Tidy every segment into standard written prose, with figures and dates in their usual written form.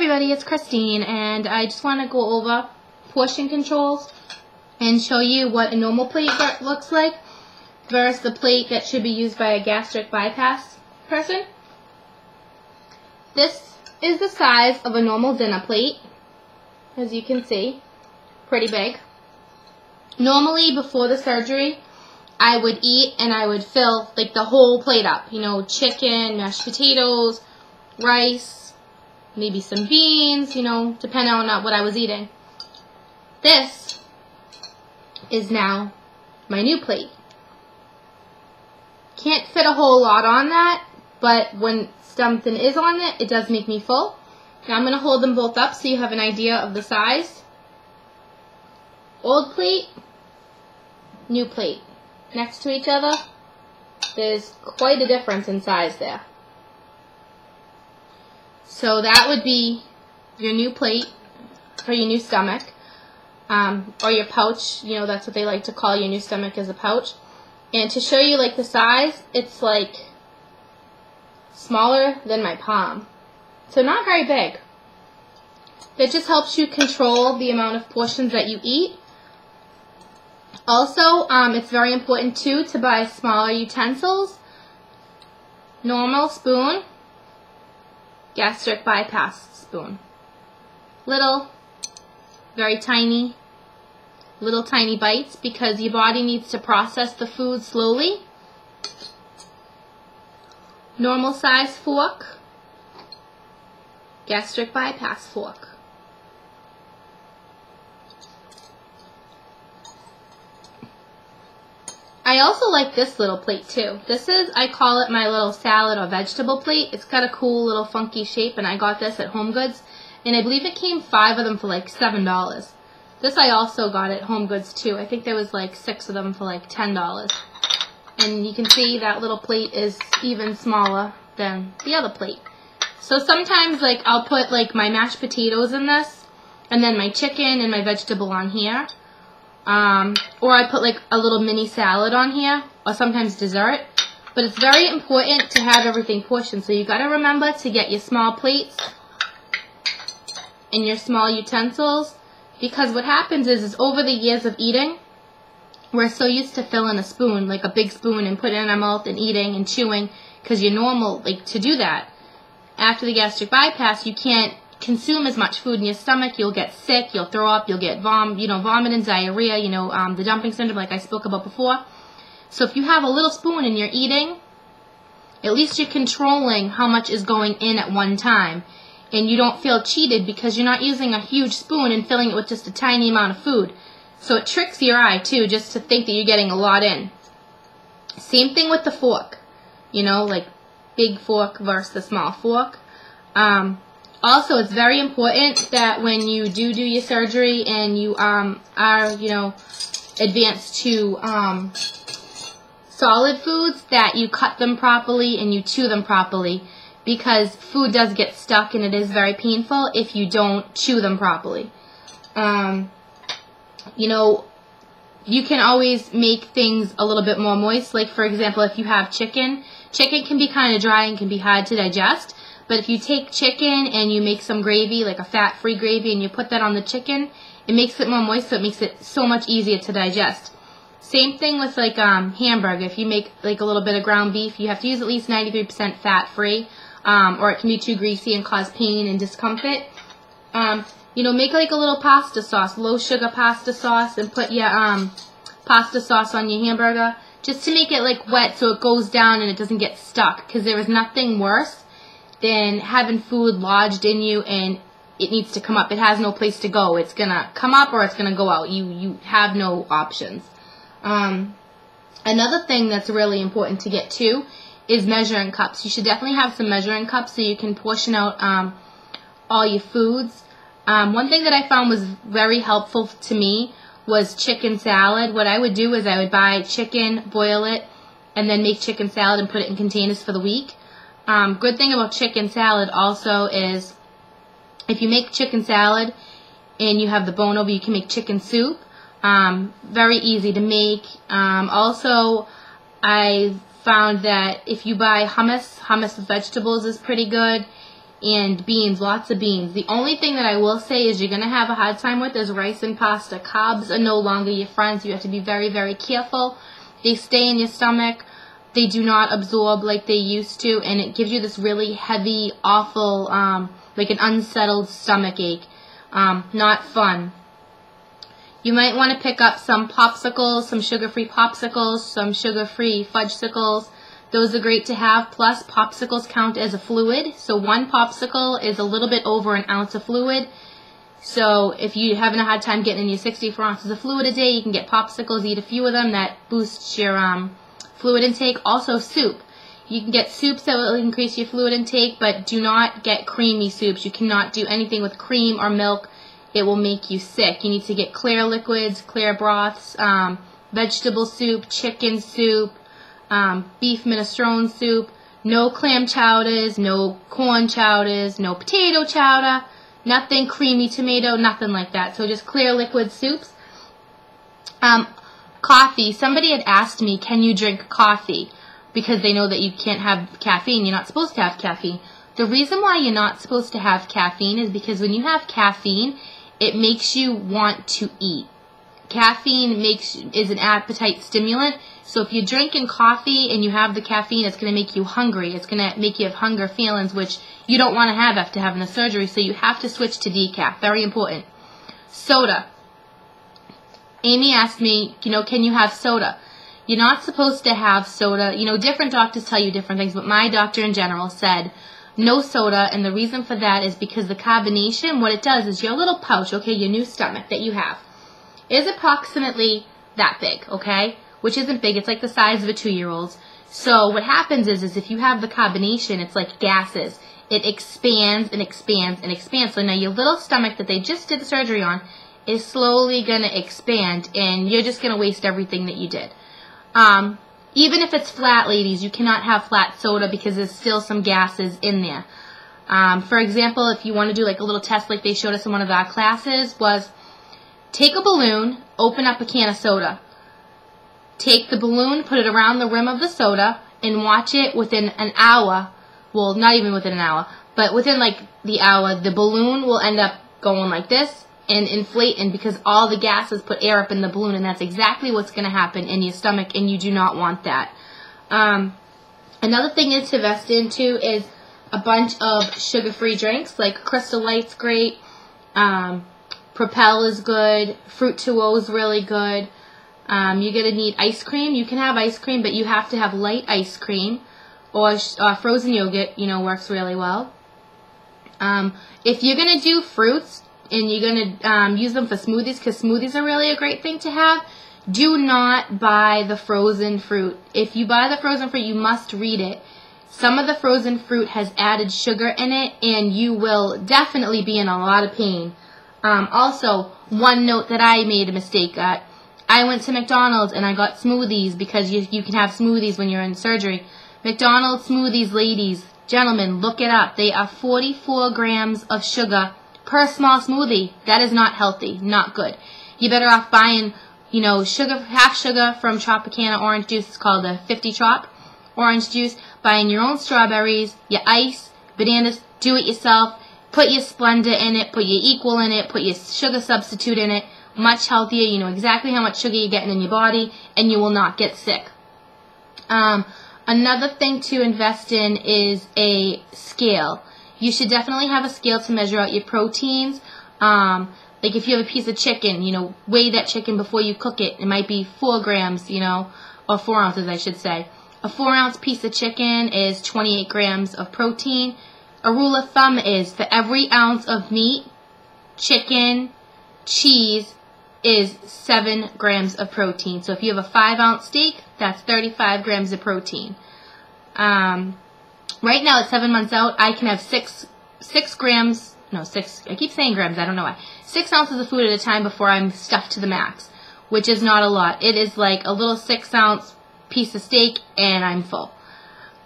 everybody, it's Christine, and I just want to go over portion controls and show you what a normal plate looks like versus the plate that should be used by a gastric bypass person. This is the size of a normal dinner plate, as you can see, pretty big. Normally before the surgery, I would eat and I would fill like the whole plate up, you know, chicken, mashed potatoes, rice, maybe some beans, you know, depending on what I was eating. This is now my new plate. Can't fit a whole lot on that, but when something is on it, it does make me full. Now I'm going to hold them both up so you have an idea of the size. Old plate, new plate. Next to each other, there's quite a difference in size there. So that would be your new plate for your new stomach, or your pouch. You know, that's what they like to call your new stomach, is a pouch. And to show you like the size, it's like smaller than my palm. So not very big. It just helps you control the amount of portions that you eat. Also, it's very important too to buy smaller utensils. Normal spoon, gastric bypass spoon. Little, very tiny, little tiny bites because your body needs to process the food slowly. Normal size fork, gastric bypass fork. I also like this little plate too. This is, I call it my little salad or vegetable plate. It's got a cool little funky shape, and I got this at Home Goods. And I believe it came 5 of them for like $7. This I also got at Home Goods too. I think there was like 6 of them for like $10. And you can see that little plate is even smaller than the other plate. So sometimes like I'll put like my mashed potatoes in this, and then my chicken and my vegetable on here. Or I put like a little mini salad on here, or sometimes dessert. But it's very important to have everything portioned. So you got to remember to get your small plates and your small utensils, because what happens is over the years of eating, we're so used to filling a spoon, like a big spoon, and putting it in our mouth and eating and chewing, because you're normal like to do that. After the gastric bypass, you can't consume as much food in your stomach. You'll get sick, you'll throw up, you'll get vomit and diarrhea, the dumping syndrome like I spoke about before. So if you have a little spoon and you're eating, at least you're controlling how much is going in at one time. And you don't feel cheated because you're not using a huge spoon and filling it with just a tiny amount of food. So it tricks your eye too, just to think that you're getting a lot in. Same thing with the fork. You know, like big fork versus the small fork. Also, it's very important that when you do your surgery and you are, advanced to solid foods, that you cut them properly and you chew them properly, because food does get stuck and it is very painful if you don't chew them properly. You can always make things a little bit more moist. Like, for example, if you have chicken can be kind of dry and can be hard to digest. But if you take chicken and you make some gravy, like a fat-free gravy, and you put that on the chicken, it makes it more moist, so it makes it so much easier to digest. Same thing with like hamburger. If you make like a little bit of ground beef, you have to use at least 93% fat-free, or it can be too greasy and cause pain and discomfort. Make like a little pasta sauce, low-sugar pasta sauce, and put your pasta sauce on your hamburger, just to make it like wet so it goes down and it doesn't get stuck, because there is nothing worse than having food lodged in you and it needs to come up. It has no place to go. It's going to come up or it's going to go out. You have no options. Another thing that's really important to get to is measuring cups. You should definitely have some measuring cups so you can portion out all your foods. One thing that I found was very helpful to me was chicken salad. What I would do is I would buy chicken, boil it, and then make chicken salad and put it in containers for the week. Good thing about chicken salad also is if you make chicken salad and you have the bone over, you can make chicken soup. Very easy to make. Also, I found that if you buy hummus with vegetables is pretty good. and beans, lots of beans. The only thing that I will say is you're going to have a hard time with is rice and pasta. Carbs are no longer your friends. You have to be very, very careful. They stay in your stomach. They do not absorb like they used to, and it gives you this really heavy, awful, like an unsettled stomach ache. Not fun. You might want to pick up some popsicles, some sugar-free popsicles, some sugar-free fudgesicles. Those are great to have. Plus, popsicles count as a fluid. So one popsicle is a little bit over an ounce of fluid. So if you're having a hard time getting in your 64 ounces of fluid a day, you can get popsicles, eat a few of them. That boosts your fluid intake. Also, soup. You can get soups that will increase your fluid intake, but do not get creamy soups. You cannot do anything with cream or milk. It will make you sick. You need to get clear liquids, clear broths, vegetable soup, chicken soup, beef minestrone soup, no clam chowders, no corn chowders, no potato chowder, nothing creamy tomato, nothing like that. So just clear liquid soups. Coffee. Somebody had asked me, can you drink coffee? Because they know that you can't have caffeine. You're not supposed to have caffeine. The reason why you're not supposed to have caffeine is because when you have caffeine, it makes you want to eat. Caffeine is an appetite stimulant. So if you're drinking coffee and you have the caffeine, it's going to make you hungry. It's going to make you have hunger feelings, which you don't want to have after having the surgery. So you have to switch to decaf. Very important. Soda. Amy asked me, can you have soda? You're not supposed to have soda. Different doctors tell you different things, but my doctor in general said no soda, and the reason for that is because the carbonation, what it does is your little pouch, okay, your new stomach that you have, is approximately that big, okay, which isn't big. It's like the size of a 2-year-old's. So what happens is if you have the carbonation, it's like gases. It expands and expands and expands. So now your little stomach that they just did the surgery on is slowly going to expand, and you're just going to waste everything that you did. Even if it's flat, ladies, you cannot have flat soda because there's still some gases in there. For example, if you want to do like a little test like they showed us in one of our classes, was take a balloon, open up a can of soda. Take the balloon, put it around the rim of the soda, and watch it within an hour. Well, not even within an hour, but within like the hour, the balloon will end up going like this and inflating because all the gases put air up in the balloon, and that's exactly what's going to happen in your stomach, and you do not want that. Another thing is to invest into is a bunch of sugar-free drinks, like Crystal Light's great, Propel is good, Fruit 2O is really good. You're going to need ice cream. You can have ice cream, but you have to have light ice cream, or frozen yogurt, works really well. If you're going to do fruits, and you're going to use them for smoothies, because smoothies are really a great thing to have, do not buy the frozen fruit. If you buy the frozen fruit, you must read it. Some of the frozen fruit has added sugar in it, and you will definitely be in a lot of pain. Also, one note that I made a mistake at, I went to McDonald's and I got smoothies, because you can have smoothies when you're in surgery. McDonald's smoothies, ladies, gentlemen, look it up. They are 44 grams of sugar per small smoothie. That is not healthy, not good. You're better off buying, sugar, half sugar from Tropicana orange juice. It's called a 50 Trop orange juice. Buying your own strawberries, your ice, bananas, do it yourself. Put your Splenda in it, put your Equal in it, put your sugar substitute in it. Much healthier. You know exactly how much sugar you're getting in your body, and you will not get sick. Another thing to invest in is a scale. You should definitely have a scale to measure out your proteins. Like if you have a piece of chicken, weigh that chicken before you cook it. It might be 4 grams, or 4 ounces, I should say. A 4-ounce piece of chicken is 28 grams of protein. A rule of thumb is for every ounce of meat, chicken, cheese is 7 grams of protein. So if you have a 5-ounce steak, that's 35 grams of protein. Right now, at 7 months out, I can have 6 grams, no, 6, I keep saying grams, I don't know why, 6 ounces of food at a time before I'm stuffed to the max, which is not a lot. It is like a little 6-ounce piece of steak, and I'm full.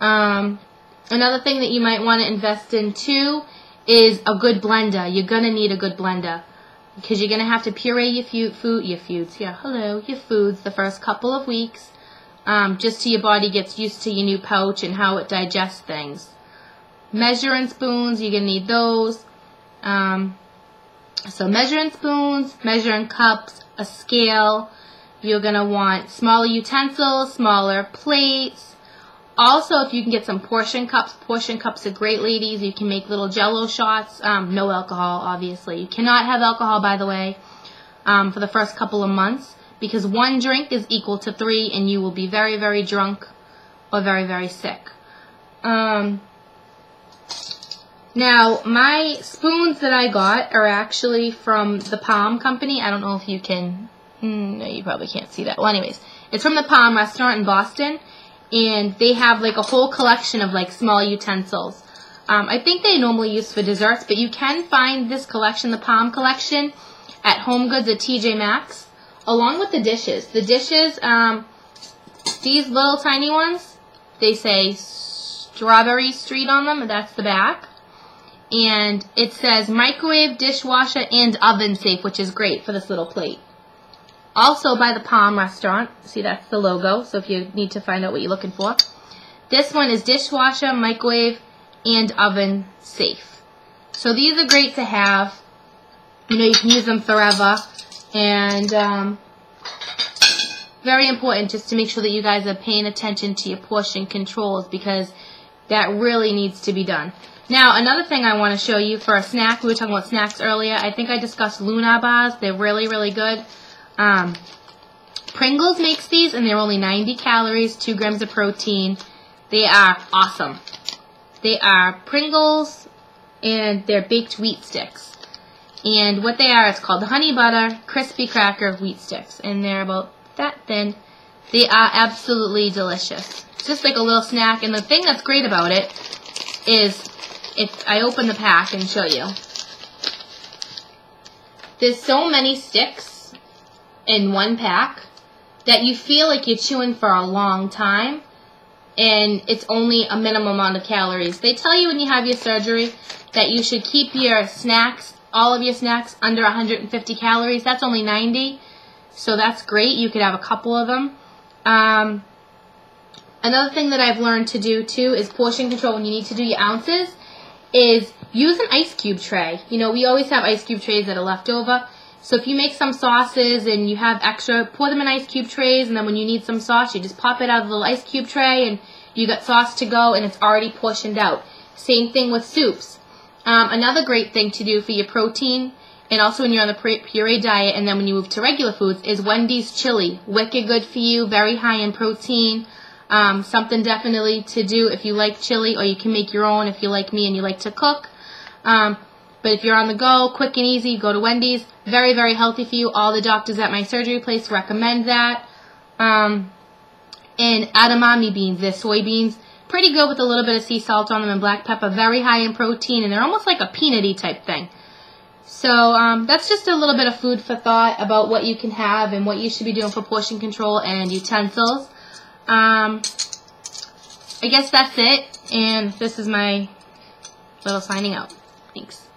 Another thing that you might want to invest in, too, is a good blender. You're going to need a good blender, because you're going to have to puree your foods the first couple of weeks. Just till your body gets used to your new pouch and how it digests things. Measuring spoons, you're going to need those. So measuring spoons, measuring cups, a scale. You're going to want smaller utensils, smaller plates. Also, if you can get some portion cups are great, ladies. You can make little jello shots. No alcohol, obviously. You cannot have alcohol, by the way, for the first couple of months, because 1 drink is equal to 3, and you will be very, very drunk or very, very sick. Now, my spoons that I got are actually from the Palm Company. I don't know if you can, no, you probably can't see that. Well, anyways, it's from the Palm restaurant in Boston, and they have like a whole collection of like small utensils. I think they normally use for desserts, but you can find this collection, the Palm collection, at Home Goods at TJ Maxx, along with the dishes. The dishes, these little tiny ones, they say Strawberry Street on them, and that's the back. And it says microwave, dishwasher, and oven safe, which is great for this little plate. Also by the Palm restaurant. See, that's the logo, so if you need to find out what you're looking for. This one is dishwasher, microwave, and oven safe. So these are great to have. You know, you can use them forever. And very important just to make sure that you guys are paying attention to your portion controls, because that really needs to be done. Now, another thing I want to show you for a snack, we were talking about snacks earlier. I think I discussed Luna bars. They're really, really good. Pringles makes these, and they're only 90 calories, 2 grams of protein. They are awesome. They are Pringles, and they're baked wheat sticks. And what they are, it's called the Honey Butter Crispy Cracker Wheat Sticks. And they're about that thin. They are absolutely delicious. It's just like a little snack. And the thing that's great about it is, if I open the pack and show you, there's so many sticks in one pack that you feel like you're chewing for a long time, and it's only a minimum amount of calories. They tell you when you have your surgery that you should keep your snacks, all of your snacks, under 150 calories. That's only 90, so that's great. You could have a couple of them. Another thing that I've learned to do too is portion control when you need to do your ounces, is use an ice cube tray. You know, we always have ice cube trays that are left over. So if you make some sauces and you have extra, pour them in ice cube trays, and then when you need some sauce, you just pop it out of the little ice cube tray, and you got sauce to go, and it's already portioned out. Same thing with soups. Another great thing to do for your protein, and also when you're on the puree diet, and then when you move to regular foods, is Wendy's chili. Wicked good for you, very high in protein. Something definitely to do if you like chili, or you can make your own if you like me and you like to cook. But if you're on the go, quick and easy, go to Wendy's. Very, very healthy for you. All the doctors at my surgery place recommend that. And edamame beans, they're soybeans. Pretty good with a little bit of sea salt on them and black pepper. Very high in protein, and they're almost like a peanutty type thing. So that's just a little bit of food for thought about what you can have and what you should be doing for portion control and utensils. I guess that's it, and this is my little signing out. Thanks.